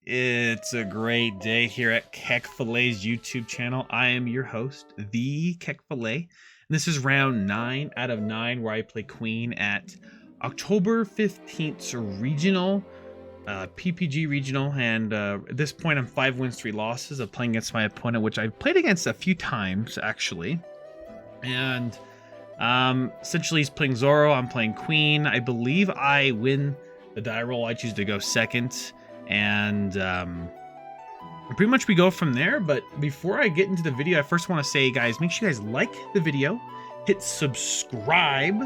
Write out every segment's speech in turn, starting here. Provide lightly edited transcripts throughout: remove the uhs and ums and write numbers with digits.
It's a great day here at KEKFILA's YouTube channel. I am your host, the KEKFILA, and this is round 9 out of 9 where I play Queen at October 15th's regional, PPG regional, and at this point I'm 5 wins, 3 losses of playing against my opponent, which I've played against a few times actually. And essentially he's playing Zoro, I'm playing Queen. I believe I win the die roll. I choose to go second. And pretty much we go from there. But before I get into the video, I first want to say, guys, make sure you guys like the video, hit subscribe.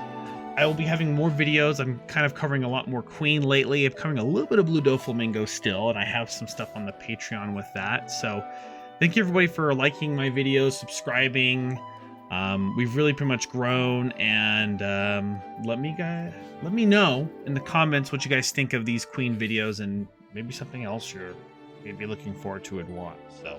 I will be having more videos. I'm kind of covering a lot more Queen lately. I'm covering a little bit of Blue Doflamingo still, and I have some stuff on the Patreon with that. So thank you everybody for liking my videos, subscribing. We've really pretty much grown, and let me know in the comments what you guys think of these Queen videos, and maybe something else you're maybe looking forward to and want. So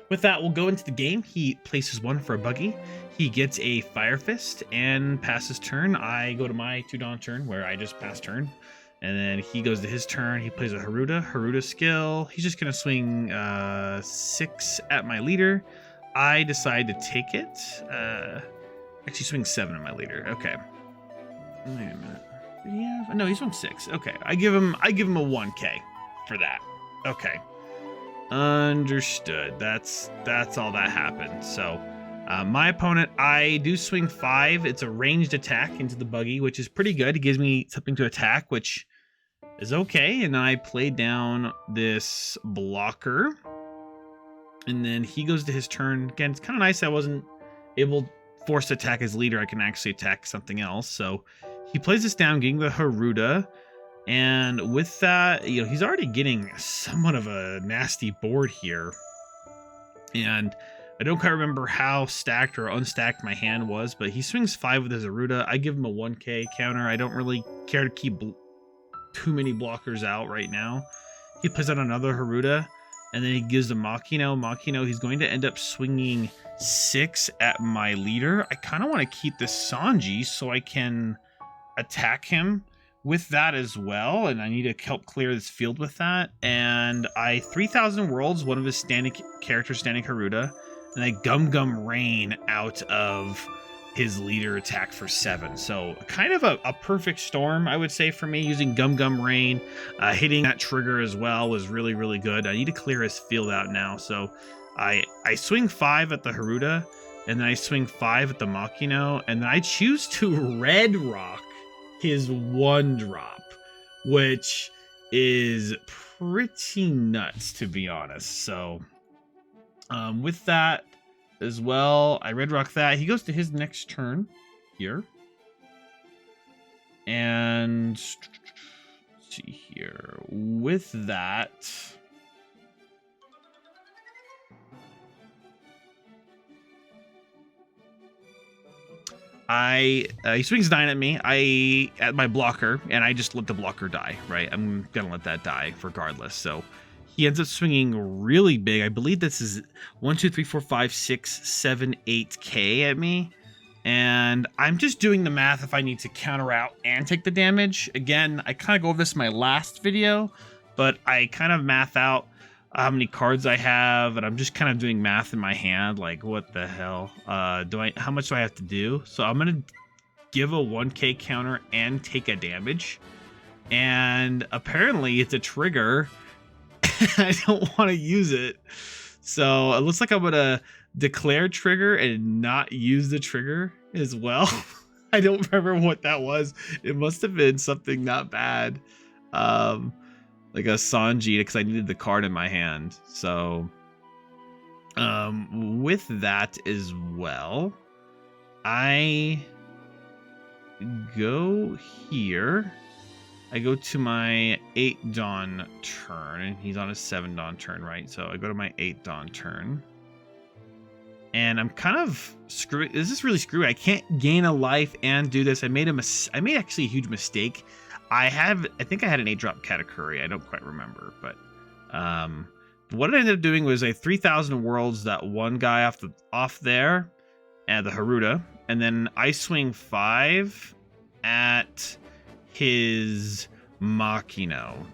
with that, we'll go into the game. He places 1 for a buggy. He gets a Fire Fist and passes turn. I go to my 2-Dawn turn where I just pass turn, and then he goes to his turn. He plays a Haruda skill. He's just gonna swing 6 at my leader. I decide to take it. Actually swing 7 at my leader. Okay. Wait a minute. Yeah, no, he's on 6. Okay, I give him a 1k for that. Okay, understood. That's all that happened. So my opponent, I do swing 5. It's a ranged attack into the buggy, which is pretty good. It gives me something to attack, which is okay. And I play down this blocker, and then he goes to his turn. Again, it's kind of nice I wasn't able to force to attack his leader. I can actually attack something else. So he plays this down, getting the Haruda, and with that, you know, he's already getting somewhat of a nasty board here. And I don't quite remember how stacked or unstacked my hand was, but he swings 5 with his Haruda. I give him a 1k counter. I don't really care to keep too many blockers out right now. He plays out another Haruda, and then he gives the Makino. He's going to end up swinging 6 at my leader. I kind of want to keep this Sanji so I can attack him with that as well, and I need to help clear this field with that. And I 3000 worlds one of his standing Haruda, and I Gum Rain out of his leader attack for 7. So kind of a perfect storm, I would say, for me. Using Gum Rain, hitting that trigger as well was really good. I need to clear his field out now, so I swing 5 at the Haruda, and then I swing 5 at the Makino, and then I choose to Red Rock his 1-drop, which is pretty nuts, to be honest. So with that as well, I Red Rock that. He goes to his next turn here, and let's see here. With that, he swings 9 at me. At my blocker, and I just let the blocker die, right? I'm gonna let that die regardless. So he ends up swinging really big. I believe this is 1, 2, 3, 4, 5, 6, 7, 8k at me, and I'm just doing the math if I need to counter out and take the damage. Again, I kind of go over this in my last video, but I kind of math out how many cards I have, and I'm just kind of doing math in my hand, like what the hell how much do I have to do? So I'm gonna give a 1k counter and take a damage, and apparently it's a trigger. I don't want to use it, so it looks like I'm gonna declare trigger and not use the trigger as well. I don't remember what that was. It must have been something not bad, like a Sanji, because I needed the card in my hand. So with that as well, I go here. I go to my 8-Dawn turn, and he's on a 7-Dawn turn, right? So I go to my 8-Dawn turn, and I'm kind of screwed. This is really screwy. I can't gain a life and do this. I made actually a huge mistake. I think I had an 8-drop Katakuri. I don't quite remember, but what I ended up doing was I 3000 worlds that one guy off there, at the Haruta, and then I swing 5 at his Makino.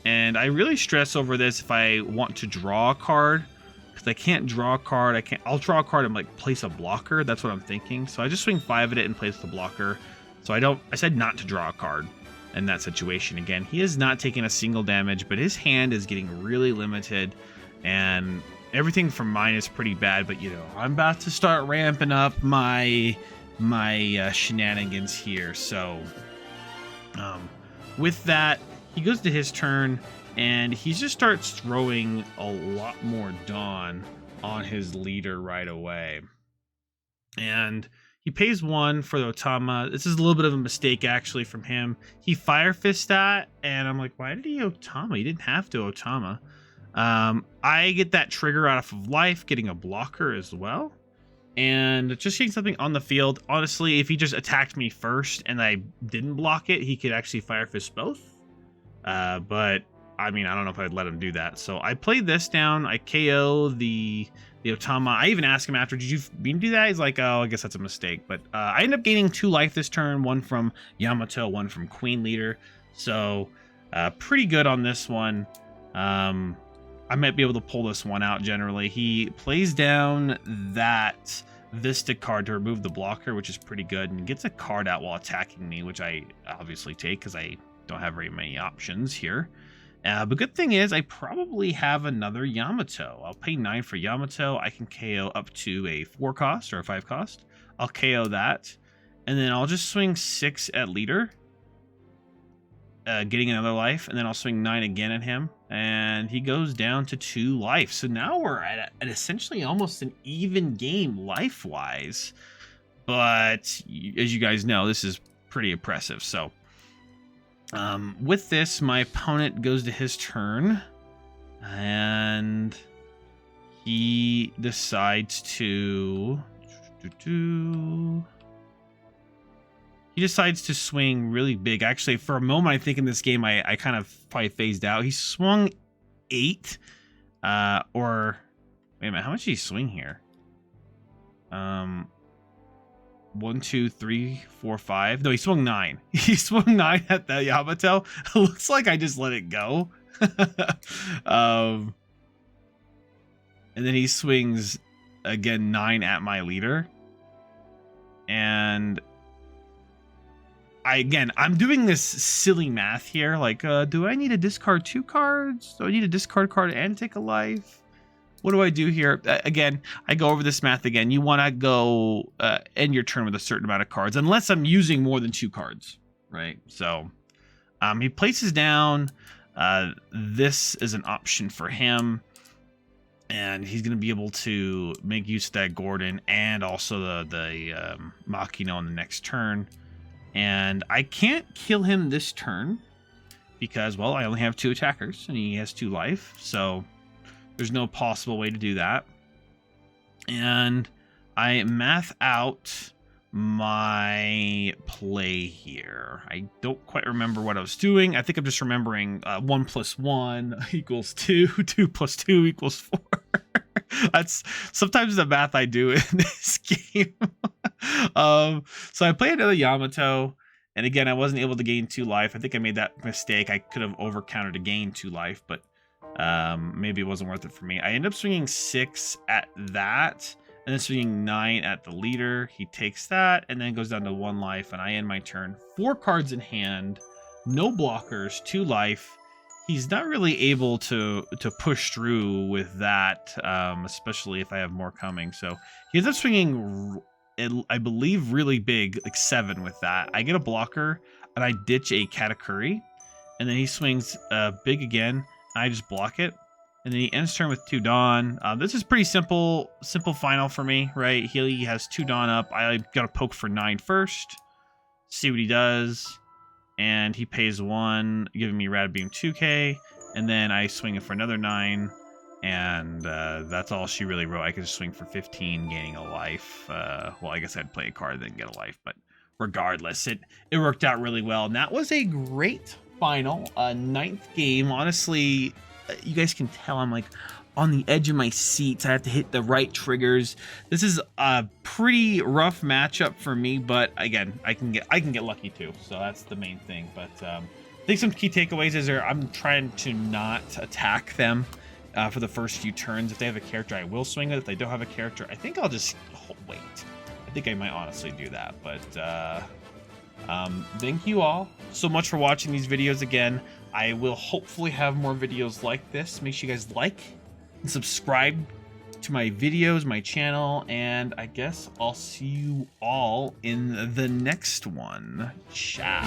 And I really stress over this if I want to draw a card, because I can't draw a card. I'll draw a card and like place a blocker. That's what I'm thinking. So I just swing 5 at it and place the blocker. So I said not to draw a card in that situation. Again, he is not taking a single damage, but his hand is getting really limited, and everything from mine is pretty bad. But you know, I'm about to start ramping up my shenanigans here. So with that, he goes to his turn, and he just starts throwing a lot more Dawn on his leader right away. And he pays 1 for the Otama. This is a little bit of a mistake, actually, from him. He Fire Fist that, and I'm like, why did he Otama? He didn't have to Otama. I get that trigger out of life, getting a blocker as well. And just getting something on the field. Honestly, if he just attacked me first and I didn't block it, he could actually Fire Fist both. But I mean, I don't know if I'd let him do that. So I played this down. I KO the Otama. I even asked him after, did you mean to do that? He's like, oh, I guess that's a mistake. But I end up gaining 2 life this turn, 1 from Yamato, 1 from Queen Leader. So pretty good on this one. I might be able to pull this one out generally. He plays down that Vista card to remove the blocker, which is pretty good, and gets a card out while attacking me, which I obviously take because I don't have very many options here. But good thing is I probably have another Yamato. I'll pay 9 for Yamato. I can KO up to a 4 cost or a 5 cost. I'll KO that, and then I'll just swing 6 at leader, getting another life, and then I'll swing 9 again at him, and he goes down to 2 life. So now we're at essentially almost an even game life-wise, but as you guys know, this is pretty impressive. So with this, my opponent goes to his turn, and he decides to swing really big. Actually, for a moment, I think in this game, I kind of probably phased out. He swung 8, or wait a minute, how much did he swing here? 1, 2, 3, 4, 5. No, he swung 9. He swung 9 at the Yamato. It looks like I just let it go. And then he swings again 9 at my leader. And I'm doing this silly math here. Like, do I need to discard 2 cards? Do I need to discard a card and take a life? What do I do here? Again, I go over this math again. You want to go end your turn with a certain amount of cards, unless I'm using more than 2 cards, right? So he places down. This is an option for him, and he's going to be able to make use of that Gordon and also the Makino on the next turn. And I can't kill him this turn because, well, I only have 2 attackers and he has 2 life. So there's no possible way to do that. And I math out my play here. I don't quite remember what I was doing. I think I'm just remembering 1 + 1 = 2, 2 + 2 = 4. That's sometimes the math I do in this game. So I played another Yamato, and again, I wasn't able to gain 2 life. I think I made that mistake. I could have overcounted to gain 2 life, but maybe it wasn't worth it for me. I end up swinging 6 at that, and then swinging 9 at the leader. He takes that, and then goes down to 1 life, and I end my turn. 4 cards in hand, no blockers, 2 life. He's not really able to push through with that, especially if I have more coming. So he ends up swinging, I believe, really big, like 7 with that. I get a blocker, and I ditch a Katakuri, and then he swings big again. I just block it, and then he ends turn with 2 Dawn. This is pretty simple final for me, right? He has 2 Dawn up. I got to poke for 9 first, see what he does, and he pays 1, giving me Rad Beam 2k, and then I swing it for another 9, and that's all she really wrote. I could just swing for 15, gaining a life. Well, I guess I'd play a card, then get a life, but regardless, it worked out really well, and that was a great final 9th game. Honestly, you guys can tell I'm like on the edge of my seats. I have to hit the right triggers. This is a pretty rough matchup for me, but again, I can get lucky too. So that's the main thing. But I think some key takeaways is I'm trying to not attack them for the first few turns. If they have a character, I will swing it. If they don't have a character, I think I'll just wait. I think I might honestly do that. But thank you all so much for watching these videos again. I will hopefully have more videos like this. Make sure you guys like and subscribe to my videos, my channel, and I guess I'll see you all in the next one. Ciao.